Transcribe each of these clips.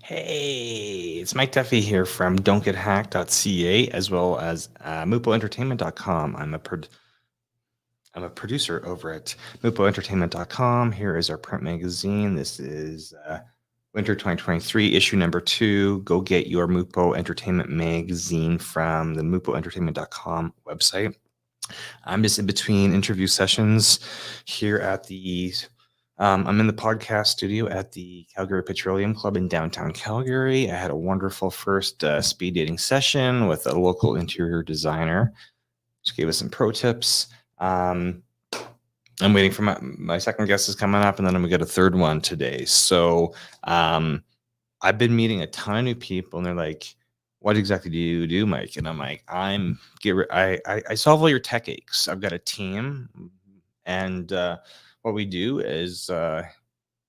Hey, it's Mike Duffy here from don'tgethacked.ca as well as mupoentertainment.com. I'm a producer over at mupoentertainment.com. Here is our print magazine. This is Winter 2023, issue number 2. Go get your Mupo Entertainment magazine from the mupoentertainment.com website. I'm just in between interview sessions here at I'm in the podcast studio at the Calgary Petroleum Club in downtown Calgary. I had a wonderful first speed dating session with a local interior designer. She gave us some pro tips. I'm waiting for my second guest is coming up, and then I'm gonna get a third one today. So I've been meeting a ton of new people, and they're like, "What exactly do you do, Mike?" And I'm like, I solve all your tech aches. I've got a team, and what we do is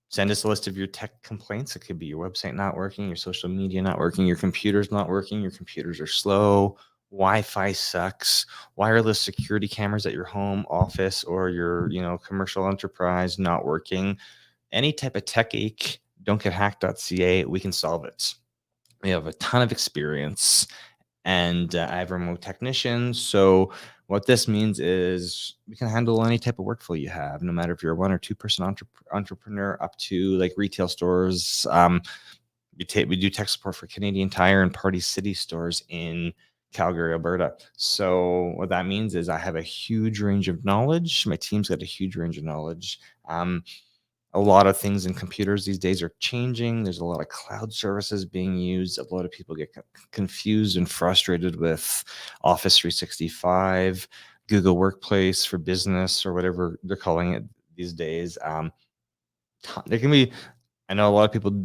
send us a list of your tech complaints. It could be your website not working, your social media not working, your computer's not working, your computers are slow, Wi-Fi sucks, wireless security cameras at your home, office, or your commercial enterprise not working. Any type of tech ache, don'tgethacked.ca, we can solve it. We have a ton of experience, and I have remote technicians. So what this means is we can handle any type of workflow you have, no matter if you're a 1 or 2 person entrepreneur up to like retail stores. We do tech support for Canadian Tire and Party City stores in Calgary, Alberta. So what that means is I have a huge range of knowledge. My team's got a huge range of knowledge. A lot of things in computers these days are changing. There's a lot of cloud services being used. A lot of people get confused and frustrated with Office 365, Google Workplace for Business, or whatever they're calling it these days. There can be, I know a lot of people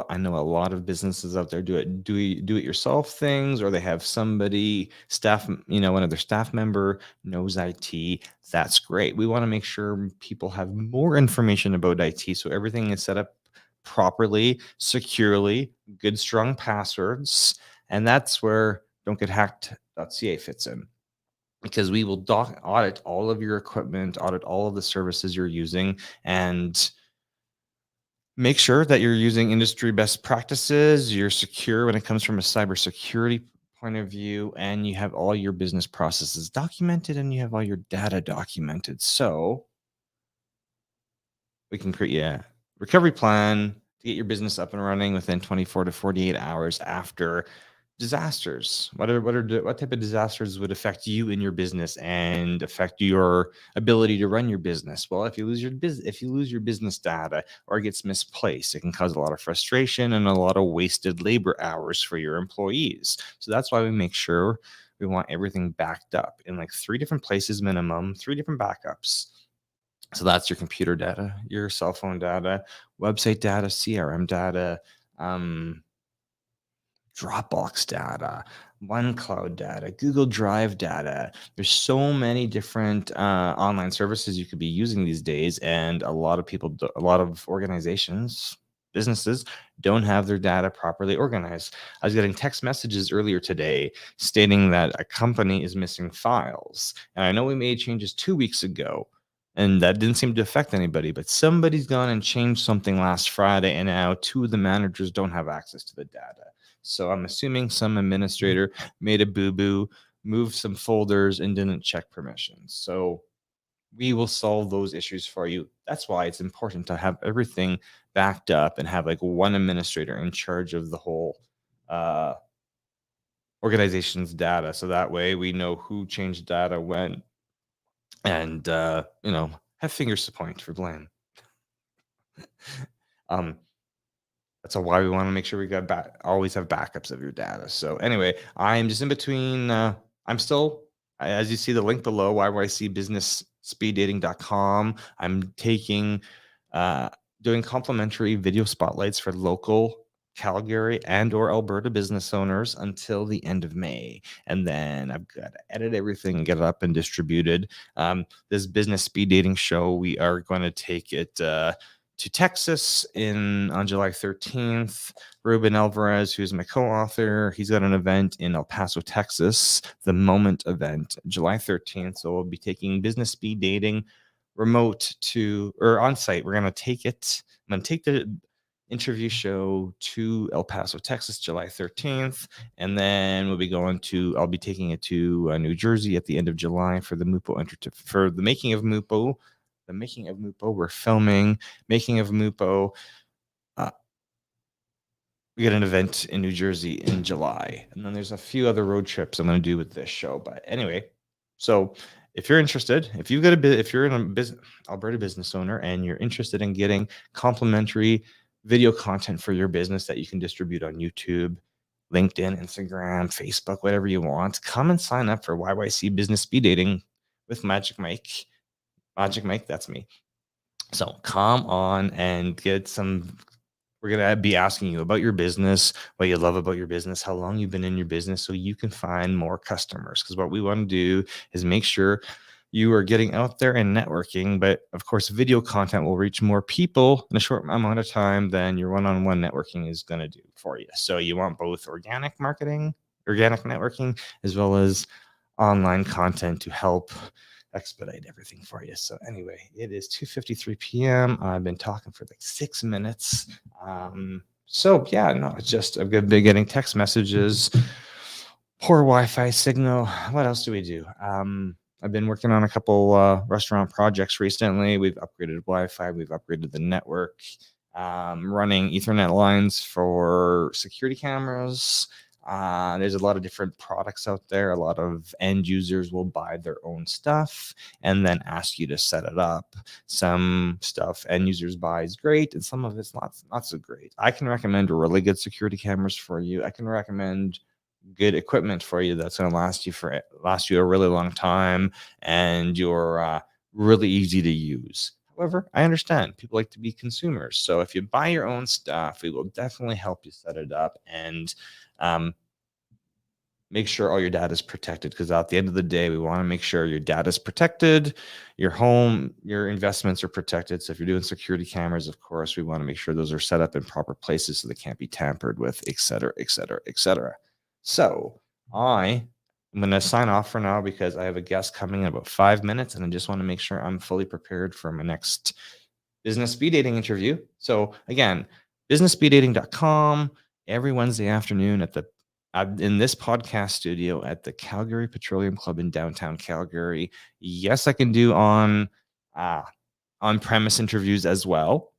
I know a lot of businesses out there do it yourself things, or they have somebody one of their staff member knows IT. That's great. We want to make sure people have more information about IT, so everything is set up properly, securely, good strong passwords, and that's where don'tgethacked.ca fits in, because we will audit all of your equipment, audit all of the services you're using, and make sure that you're using industry best practices, you're secure when it comes from a cybersecurity point of view, and you have all your business processes documented and you have all your data documented. So we can create a recovery plan to get your business up and running within 24 to 48 hours after disasters. What type of disasters would affect you in your business and affect your ability to run your business? Well, if you lose your business data or it gets misplaced, it can cause a lot of frustration and a lot of wasted labor hours for your employees. So that's why we make sure we want everything backed up in like 3 different places minimum, 3 different backups. So that's your computer data, your cell phone data, website data, CRM data, Dropbox data, OneCloud data, Google Drive data. There's so many different online services you could be using these days, and a lot of organizations, businesses don't have their data properly organized. I was getting text messages earlier today stating that a company is missing files, and I know we made changes 2 weeks ago, and that didn't seem to affect anybody, but somebody's gone and changed something last Friday, and now 2 of the managers don't have access to the data. So I'm assuming some administrator made a boo-boo, moved some folders, and didn't check permissions. So we will solve those issues for you. That's why it's important to have everything backed up and have like one administrator in charge of the whole uh, organization's data. So that way we know who changed data when, and have fingers to point for blame. um, That's why we want to make sure we always have backups of your data. So anyway, I'm just in between. I'm still, as you see the link below, yycbusinessspeeddating.com. I'm doing complimentary video spotlights for local Calgary and or Alberta business owners until the end of May. And then I've got to edit everything and get it up and distributed. This business speed dating show, we are going to take it to Texas on July 13th. Ruben Alvarez, who's my co-author, he's got an event in El Paso, Texas, the Moment event, July 13th. So we'll be taking business speed dating remote or on site. We're going to take it. I'm going to take interview show to El Paso, Texas, July 13th. And then I'll be taking it to New Jersey at the end of July for the for the making of Mupo. The making of Mupo, we're filming Making of Mupo. We get an event in New Jersey in July. And then there's a few other road trips I'm going to do with this show. But anyway, so if you're interested, if you're in a business, Alberta business owner and you're interested in getting complimentary video content for your business that you can distribute on YouTube, LinkedIn, Instagram, Facebook, whatever you want, come and sign up for YYC Business Speed Dating with Magic Mike. Magic Mike, that's me. So come on and get some. We're going to be asking you about your business, what you love about your business, how long you've been in your business, so you can find more customers. Because what we want to do is make sure you are getting out there and networking. But of course, video content will reach more people in a short amount of time than your one-on-one networking is going to do for you. So you want both organic networking, as well as online content to help expedite everything for you. So anyway, it is 2:53 p.m. I've been talking for like 6 minutes. So yeah, no, it's just I've been getting text messages, poor Wi-Fi signal. What else do we do? I've been working on a couple restaurant projects recently. We've upgraded Wi-Fi. We've upgraded the network, running Ethernet lines for security cameras. There's a lot of different products out there. A lot of end users will buy their own stuff and then ask you to set it up. Some stuff end users buy is great, and some of it's not so great. I can recommend really good security cameras for you. I can recommend good equipment for you that's going to last you a really long time, and you're really easy to use. However, I understand people like to be consumers. So if you buy your own stuff, we will definitely help you set it up and make sure all your data is protected, because at the end of the day, we want to make sure your data is protected, your home, your investments are protected. So if you're doing security cameras, of course, we want to make sure those are set up in proper places so they can't be tampered with, et cetera, et cetera, et cetera. So I'm going to sign off for now because I have a guest coming in about 5 minutes, and I just want to make sure I'm fully prepared for my next business speed dating interview. So again, businessspeeddating.com every Wednesday afternoon in this podcast studio at the Calgary Petroleum Club in downtown Calgary. Yes, I can do on-premise interviews as well,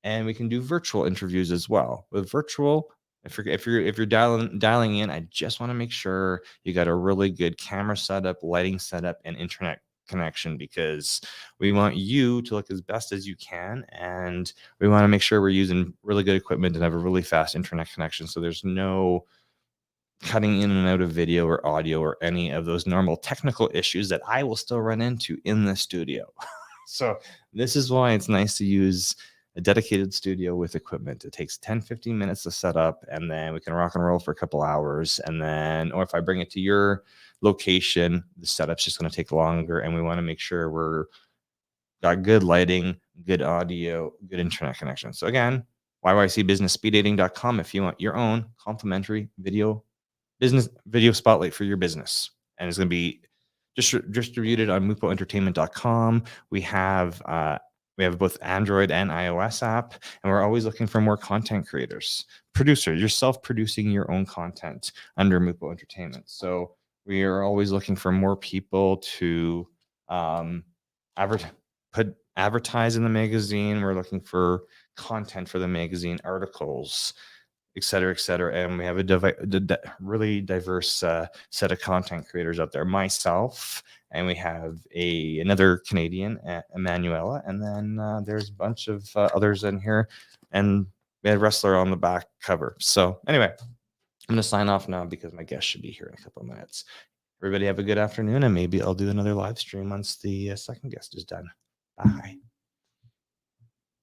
and we can do virtual interviews as well. With virtual, if you're dialing in, I just want to make sure you got a really good camera setup, lighting setup, and internet connection, because we want you to look as best as you can, and we want to make sure we're using really good equipment and have a really fast internet connection, so there's no cutting in and out of video or audio or any of those normal technical issues that I will still run into in the studio. So this is why it's nice to use a dedicated studio with equipment. It takes 10-15 minutes to set up, and then we can rock and roll for a couple hours. And then, or if I bring it to your location, the setup's just going to take longer, and we want to make sure we're got good lighting, good audio, good internet connection. So again, yycbusinessspeeddating.com if you want your own complimentary business video spotlight for your business. And it's going to be distributed on mupoentertainment.com. We have both Android and iOS app, and we're always looking for more content creators. You're self-producing your own content under Mupo Entertainment. So we are always looking for more people to advertise in the magazine. We're looking for content for the magazine, articles, et cetera, et cetera. And we have a really diverse set of content creators out there. Myself, and we have another Canadian, Emanuela, and then there's a bunch of others in here, and we had Wrestler on the back cover. So anyway, I'm going to sign off now because my guest should be here in a couple of minutes. Everybody have a good afternoon, and maybe I'll do another live stream once the second guest is done. Bye.